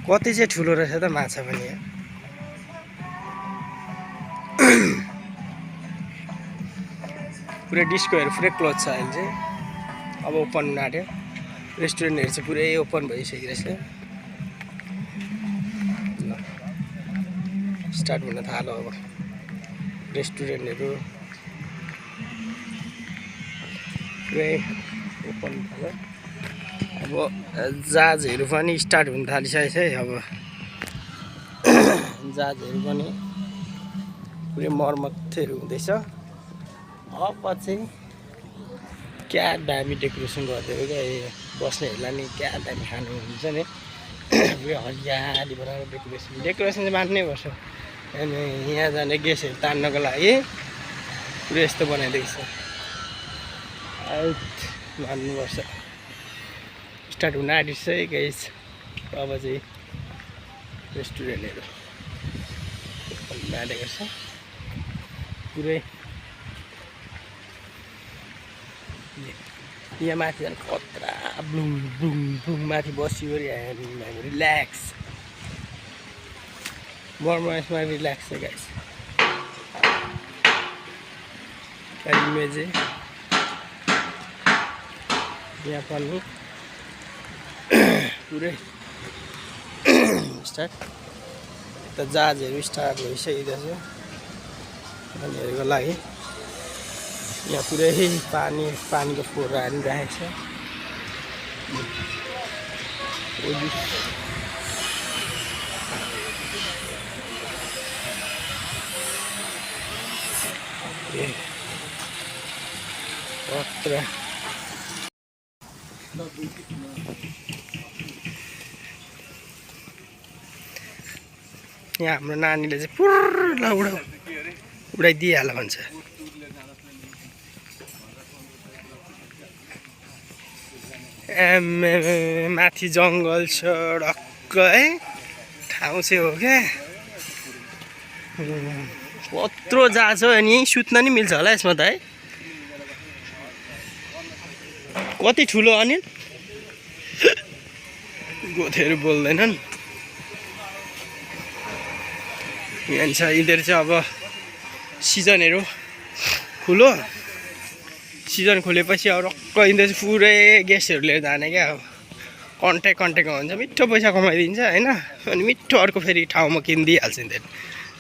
कति चाहिँ ठुलो रहेछ त माछा पनि पुरै डिस्कोहरू पुरै क्लोज छ अहिले चाहिँ अब ओपन आँट्यो रेस्टुरेन्टहरू चाहिँ पुरै ओपन भइसकिरहेछ ल स्टार्ट हुन थाल्यो अब रेस्टुरेन्टहरू पुरै ओपन भयो अब जहाजहरू पनि स्टार्ट हुन थालिसकेछ है अब जहाजहरू पनि पुरै मर्मतहरू हुँदैछ अब चाहिँ क्या दामी डेकोरेसन गरिदिएको क्या बस्नेहरूलाई नि क्या दामी खानु हुन्छ नि पुरै हरियाली बनाएर डेकोरेसन चाहिँ मान्नै पर्छ अनि यहाँ जाने गेस्टहरू तान्नको लागि पुरै यस्तो बनाइदिएको छ मान्नुपर्छ स्टार्ट हुन आँटिसकेको छ अब चाहिँ रेस्टुरेन्टहरू आँटेको छ पुरै यहाँ माथि झन् खतरा ब्लुङ ब्लुङ ब्लुङ माथि बस्यो रिल्याक्स बर्मासमा रिल्याक्स छ गाइस इमेज यहाँ पनि पुरै स्टार्ट त जहाजहरू स्टार्ट भइसकेको छ नानीहरूको लागि यहाँ पुरै पानीको फोहोर हालिरहेको छ खतरा यहाँ हाम्रो नानीले चाहिँ पुरा उडाइदिइहाल्यो भन्छ माथि जङ्गल छ ढक्क है ठाउँ चाहिँ हो क्या कत्रो जहाज हो अनि यहीँ सुत्न नि मिल्छ होला यसमा त है कति ठुलो अनिल गोथेहरू बोल्दैनन् यहाँ छ यिनीहरू चाहिँ अब सिजनहरू खुलो सिजन खोलेपछि अब रक्क यिनीहरू चाहिँ पुरै गेस्टहरू लिएर जाने क्या अब कन्ट्याक्टमा हुन्छ मिठो पैसा कमाइदिन्छ होइन अनि मिठो अर्को फेरि ठाउँमा किनिदिइहाल्छ यिनीहरू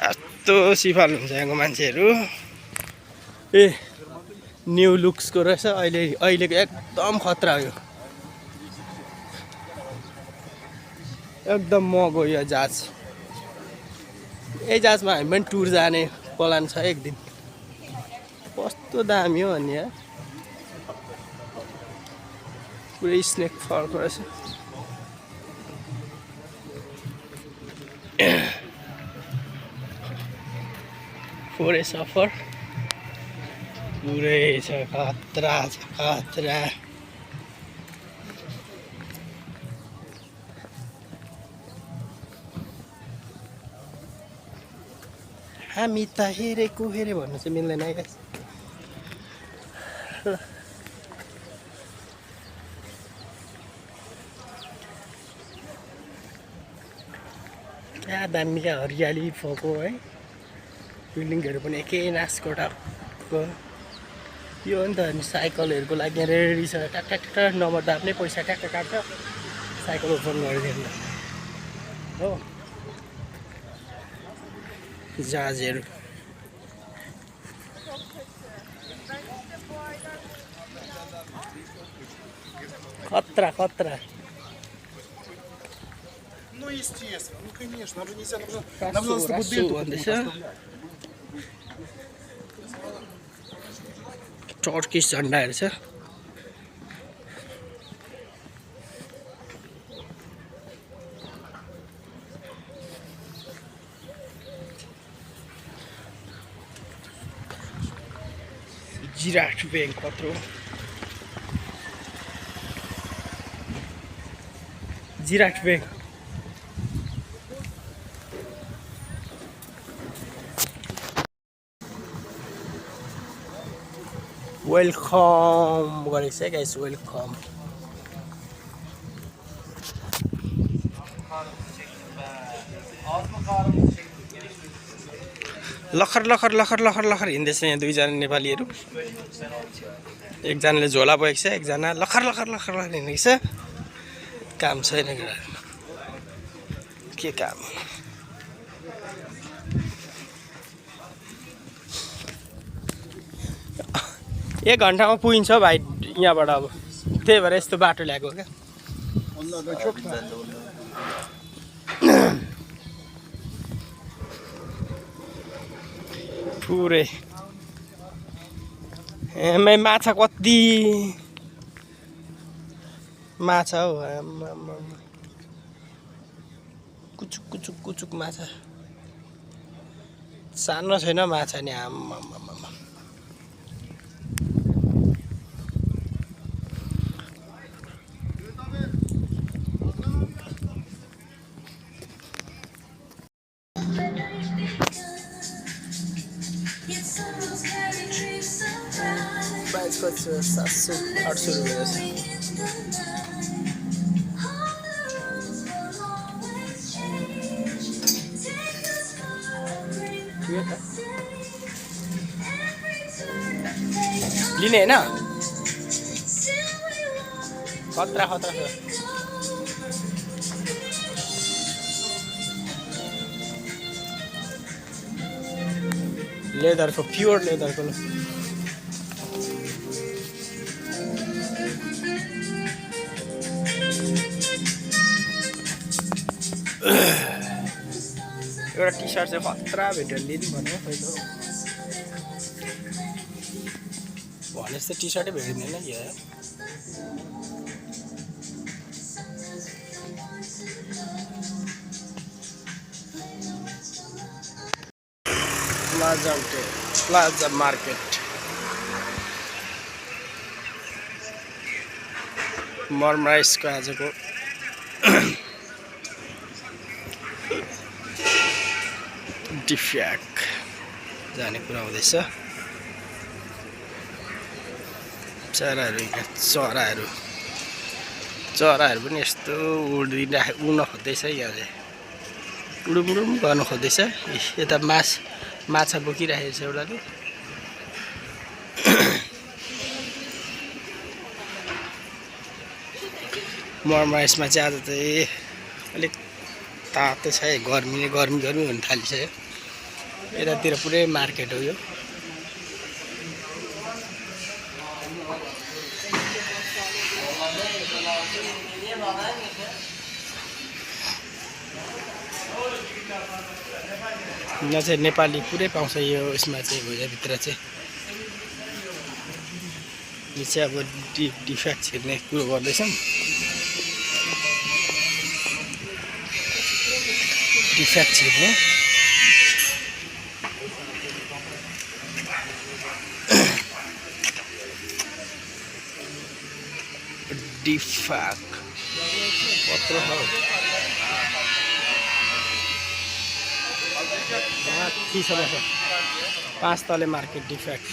यस्तो सिफाल हुन्छ यहाँको मान्छेहरू ए न्यू लुक्सको रहेछ अहिलेको एकदम खतरा हो यो एकदम महँगो यो जहाज यही जहाजमा हामी पनि टुर जाने प्लान छ एक दिन कस्तो दामी हो अनि यहाँ पुरै स्नेक फर्क रहेछ फोरे सफर पुरै छ खतरा हामी त हेरेको भन्नु चाहिँ मिल्दैन है गाइस क्या दामी क्या हरियाली फोको है बिल्डिङहरू पनि एकै नासकोटाको यो हो नि त अनि साइकलहरूको लागि रेडी छ ट्याक नम्बर त आफ्नै पैसा ट्याक्क काट्छ साइकल ओपन गरिदिनु हो जहाजहरू खतरा Ну, естественно, ну, конечно, нам же нельзя, нам надо с тобой дельту. टर्किस झन्डाहरू छ जिराफ ब्याङ्क कत्रो जिराफ ब्याङ्क वेलकम गरेको छ गाइस वेलकम लखर लखर लखर लखर लखर हिँड्दैछ यहाँ दुईजना नेपालीहरू। एकजनाले झोला बोकेको छ, एकजना लखर लखर लखर लखर हिँडेको छ। काम छैन के काम। 1 घन्टामा पुगिन्छ भाइ यहाँबाट। अब त्यही भएर यस्तो बाटो ल्याएको क्या। Onlar da çok da. पुरै एमै माछा कति माछा हौ। कुचुक कुचुक कुचुक माछा, सानो छैन माछा नि। प्राइस कति छ? 700-800 रुपियाँ छ। लिने होइन? खतरा खतरा छ। लेदरको, प्योर लेदरको। एउटा टी सर्ट चाहिँ खतरा भेट्यो लिनु भन्यो खै त। भने जस्तो टी सर्टै भेटिँदैन कि है। प्लाजा मार्केट मरमराइसको आजको डिफ्याक जाने कुरा हुँदैछ। चराहरू पनि यस्तो उड्न खोज्दैछ। यहाँ चाहिँ उडुम गर्नु खोज्दैछ। यता माछा बोकिरहेको छ एउटाले। मरमराइसमा चाहिँ आज चाहिँ अलिक तातो छ है। गर्मी हुन थालिसक्यो। यतातिर पुरै मार्केट हो यो। यहाँ चाहिँ नेपाली पुरै पाउँछ यो यसमा चाहिँ। भुजाभित्र चाहिँ यो चाहिँ अब डिफ्याक्ट छिर्ने कुरो गर्दैछन्। डिफ्याक्ट छिर्ने डिफ्याक्ट पत्र हो। माथि छ 5 तले मार्केट डिफ्याक्ट।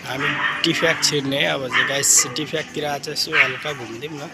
हामी डिफ्याक्ट छिर्ने अब चाहिँ गाइस। डिफ्याक्टतिर आज यसो हल्का घुमिदिउँ न।